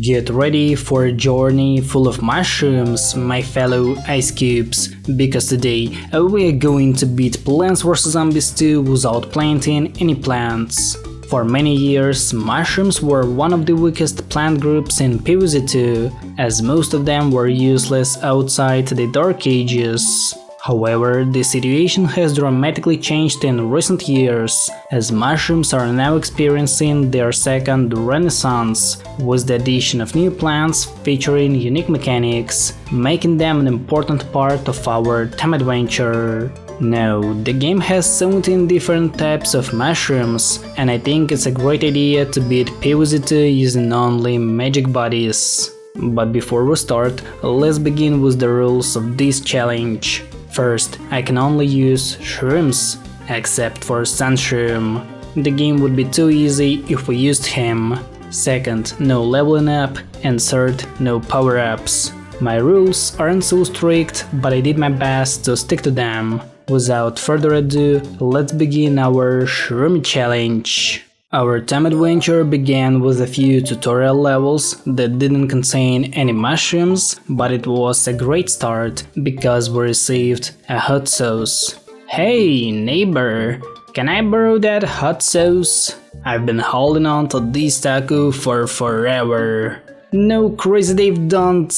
Get ready for a journey full of mushrooms, my fellow ice cubes, because today we are going to beat Plants vs Zombies 2 without planting any plants. For many years, mushrooms were one of the weakest plant groups in PvZ2, as most of them were useless outside the Dark Ages. However, the situation has dramatically changed in recent years, as mushrooms are now experiencing their second renaissance, with the addition of new plants featuring unique mechanics, making them an important part of our time adventure. Now, the game has 17 different types of mushrooms, and I think it's a great idea to beat PvZ2 using only magic bodies. But before we start, let's begin with the rules of this challenge. First, I can only use shrooms, except for Sun-shroom. The game would be too easy if we used him. Second, no leveling up, and third, no power-ups. My rules aren't so strict, but I did my best to stick to them. Without further ado, let's begin our Shroom challenge. Our time adventure began with a few tutorial levels that didn't contain any mushrooms, but it was a great start because we received a hot sauce. Hey neighbor, can I borrow that hot sauce? I've been holding on to this taco for forever. No, Crazy Dave, don't.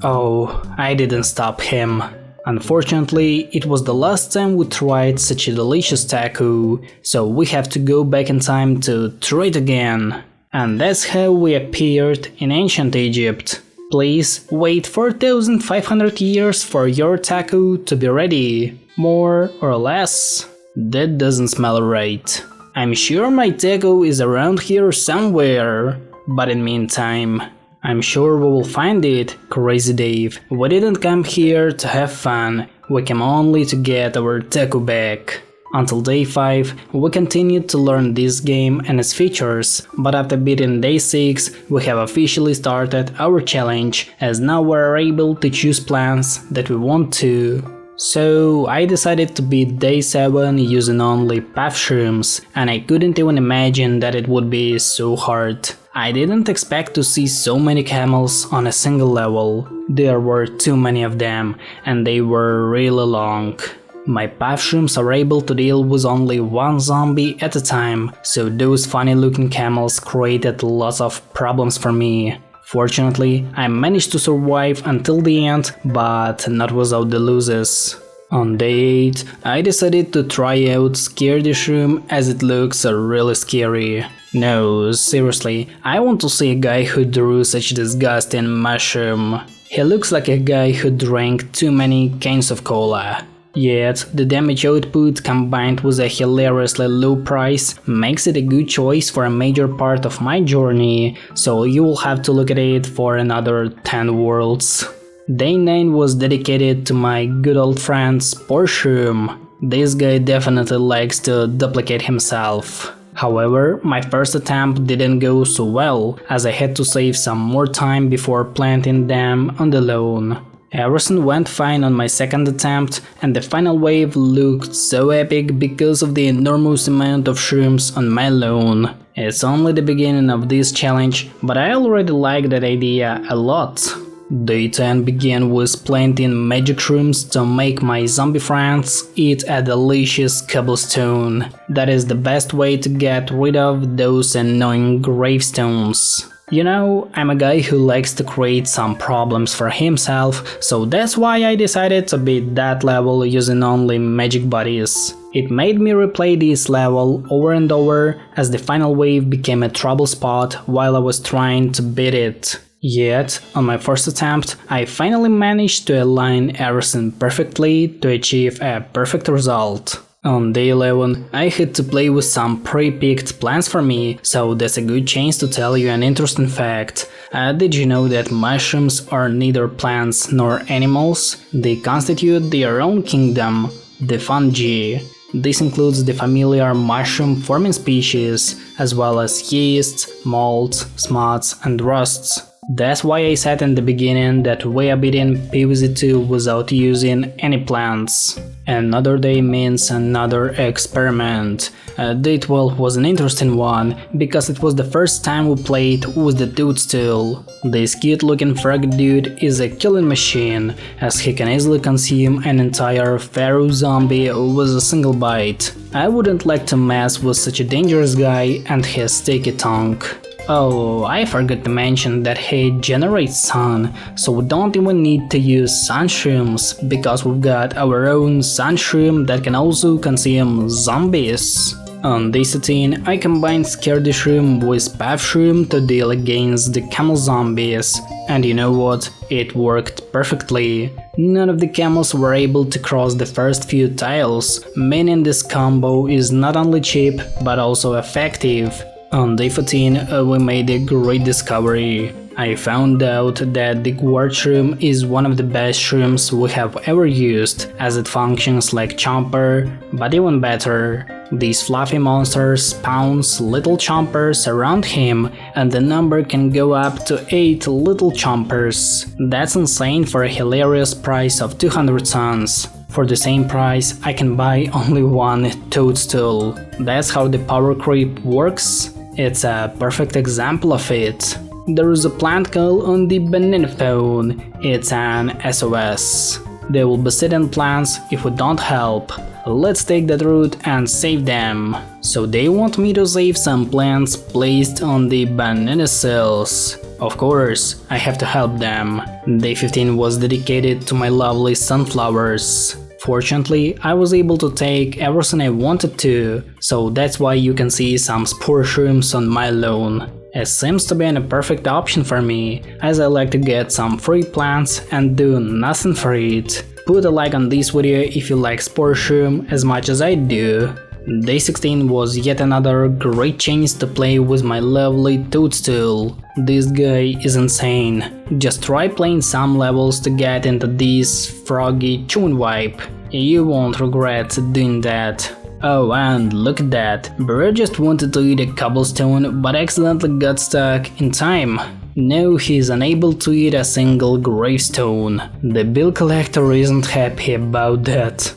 Oh, I didn't stop him. Unfortunately, it was the last time we tried such a delicious taco, so we have to go back in time to try it again. And that's how we appeared in ancient Egypt. Please wait 4,500 years for your taco to be ready. More or less? That doesn't smell right. I'm sure my taco is around here somewhere. But in the meantime, I'm sure we will find it, Crazy Dave. We didn't come here to have fun, we came only to get our taco back. Until day 5, we continued to learn this game and its features, but after beating day 6, we have officially started our challenge, as now we're able to choose plants that we want to. So I decided to beat day 7 using only Puff-shrooms, and I couldn't even imagine that it would be so hard. I didn't expect to see so many camels on a single level. There were too many of them, and they were really long. My Puff-shrooms are able to deal with only one zombie at a time, so those funny looking camels created lots of problems for me. Fortunately, I managed to survive until the end, but not without the losses. On day 8, I decided to try out Shadow-shroom as it looks really scary. No, seriously, I want to see a guy who drew such disgusting mushroom. He looks like a guy who drank too many cans of cola. Yet, the damage output combined with a hilariously low price makes it a good choice for a major part of my journey, so you will have to look at it for another 10 worlds. Day 9 was dedicated to my good old friend Spore-shroom. This guy definitely likes to duplicate himself. However, my first attempt didn't go so well, as I had to save some more time before planting them on the lawn. Everything went fine on my second attempt, and the final wave looked so epic because of the enormous amount of shrooms on my lawn. It's only the beginning of this challenge, but I already like that idea a lot. Day 10 began with planting magic shrooms to make my zombie friends eat a delicious cobblestone. That is the best way to get rid of those annoying gravestones. You know, I'm a guy who likes to create some problems for himself, so that's why I decided to beat that level using only magic bodies. It made me replay this level over and over, as the final wave became a trouble spot while I was trying to beat it. Yet, on my first attempt, I finally managed to align everything perfectly to achieve a perfect result. On day 11, I had to play with some pre-picked plants for me, so that's a good chance to tell you an interesting fact. Did you know that mushrooms are neither plants nor animals? They constitute their own kingdom, the fungi. This includes the familiar mushroom-forming species, as well as yeasts, molds, smuts, and rusts. That's why I said in the beginning that we are beating PvZ2 without using any plants. Another day means another experiment. Day 12 was an interesting one, because it was the first time we played with the Toadstool. This cute looking frog dude is a killing machine, as he can easily consume an entire pharaoh zombie with a single bite. I wouldn't like to mess with such a dangerous guy and his sticky tongue. Oh, I forgot to mention that he generates sun, so we don't even need to use sun-shrooms, because we've got our own sun-shroom that can also consume zombies. On day 13, I combined Shadow-shroom with Puff-shroom to deal against the camel zombies, and you know what, it worked perfectly. None of the camels were able to cross the first few tiles, meaning this combo is not only cheap but also effective. On day 14, we made a great discovery. I found out that the Spore-shroom is one of the best shrooms we have ever used, as it functions like Chomper, but even better. These fluffy monsters spawns little chompers around him, and the number can go up to 8 little chompers. That's insane for a hilarious price of 200 suns. For the same price, I can buy only one Toadstool. That's how the power creep works. It's a perfect example of it. There is a plant call on the banana phone. It's an SOS. They will be sitting plants if we don't help. Let's take that route and save them. So they want me to save some plants placed on the banana cells. Of course, I have to help them. Day 15 was dedicated to my lovely sunflowers. Fortunately, I was able to take everything I wanted to, so that's why you can see some Spore-shrooms on my lawn. It seems to be a perfect option for me, as I like to get some free plants and do nothing for it. Put a like on this video if you like Spore-shroom as much as I do. Day 16 was yet another great chance to play with my lovely Toadstool. This guy is insane. Just try playing some levels to get into this froggy chewing vibe. You won't regret doing that. Oh, and look at that. Bro just wanted to eat a cobblestone but accidentally got stuck in time. No, he's unable to eat a single gravestone. The bill collector isn't happy about that.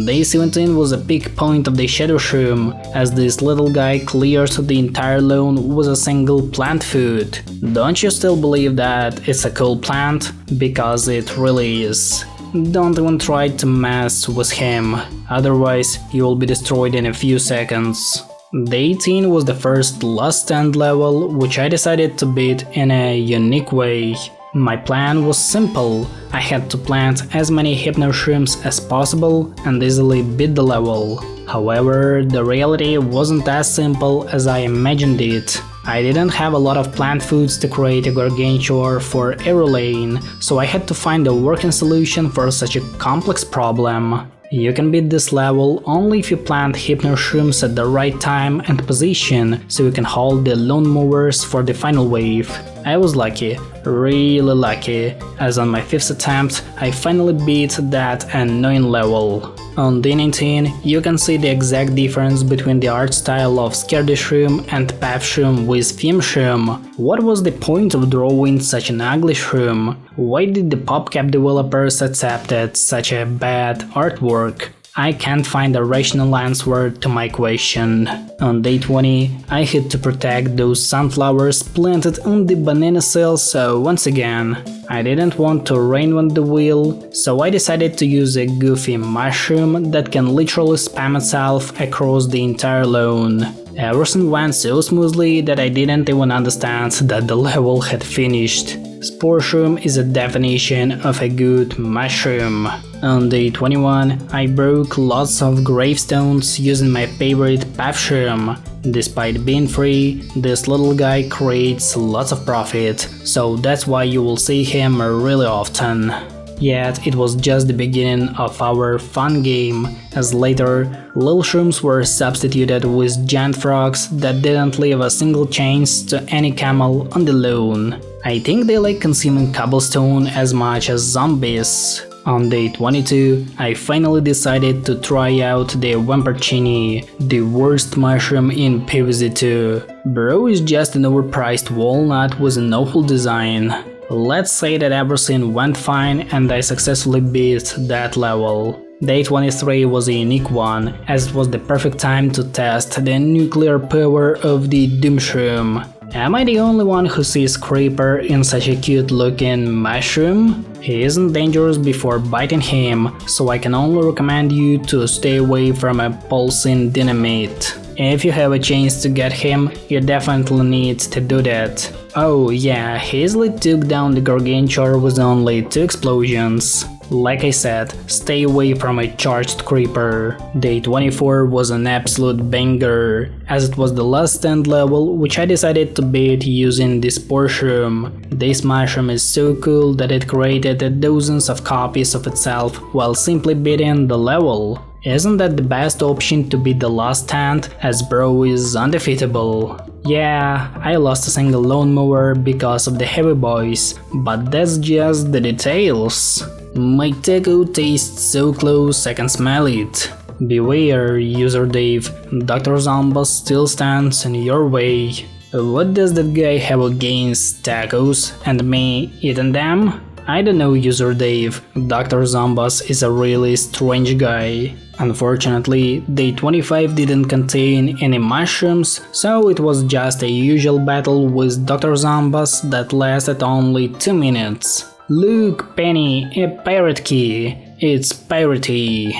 Day 17 was a peak point of the Shadow-shroom, as this little guy clears the entire lawn with a single plant food. Don't you still believe that it's a cool plant? Because it really is. Don't even try to mess with him, otherwise you will be destroyed in a few seconds. Day 18 was the first last stand level, which I decided to beat in a unique way. My plan was simple. I had to plant as many Hypno-shrooms as possible and easily beat the level. However, the reality wasn't as simple as I imagined it. I didn't have a lot of plant foods to create a gargantuar for every lane, so I had to find a working solution for such a complex problem. You can beat this level only if you plant Hypno-shrooms at the right time and position, so you can hold the lawn mowers for the final wave. I was lucky, really lucky, as on my 5th attempt I finally beat that annoying level. On day 19, you can see the exact difference between the art style of Shadow-shroom and Puff-shroom with Doom-shroom. What was the point of drawing such an ugly shroom? Why did the PopCap developers accept such a bad artwork? I can't find a rational answer to my question. On day 20, I had to protect those sunflowers planted on the banana cells once again. I didn't want to reinvent the wheel, so I decided to use a goofy mushroom that can literally spam itself across the entire lawn. Everything went so smoothly that I didn't even understand that the level had finished. Spore-shroom is a definition of a good mushroom. On day 21, I broke lots of gravestones using my favorite Puff-shroom. Despite being free, this little guy creates lots of profit, so that's why you will see him really often. Yet it was just the beginning of our fun game, as later, little shrooms were substituted with giant frogs that didn't leave a single chance to any camel on the lawn. I think they like consuming cobblestone as much as zombies. On day 22, I finally decided to try out the Wampercini, the worst mushroom in PvZ2. Bro is just an overpriced walnut with an awful design. Let's say that everything went fine and I successfully beat that level. Day 23 was a unique one, as it was the perfect time to test the nuclear power of the Doom-shroom. Am I the only one who sees Creeper in such a cute looking mushroom? He isn't dangerous before biting him, so I can only recommend you to stay away from a pulsing dynamite. If you have a chance to get him, you definitely need to do that. Oh yeah, he easily took down the Gargantuar with only 2 explosions. Like I said, stay away from a charged creeper. Day 24 was an absolute banger, as it was the last stand level, which I decided to beat using the Spore-shroom. This mushroom is so cool that it created dozens of copies of itself while simply beating the level. Isn't that the best option to beat the last stand, as bro is undefeatable? Yeah, I lost a single lawnmower because of the heavy boys, but that's just the details. My taco tastes so close I can smell it. Beware, user Dave, Dr. Zomboss still stands in your way. What does that guy have against tacos and me eating them? I don't know, user Dave, Dr. Zomboss is a really strange guy. Unfortunately, day 25 didn't contain any mushrooms, so it was just a usual battle with Dr. Zomboss that lasted only 2 minutes. Look, Penny, a pirate key. It's piratey.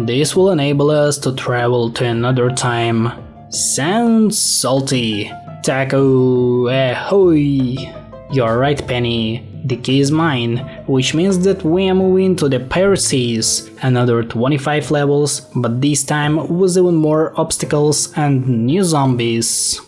This will enable us to travel to another time. Sounds salty. Taco ahoy! You're right, Penny. The key is mine, which means that we are moving to the Pirate Seas, another 25 levels, but this time with even more obstacles and new zombies.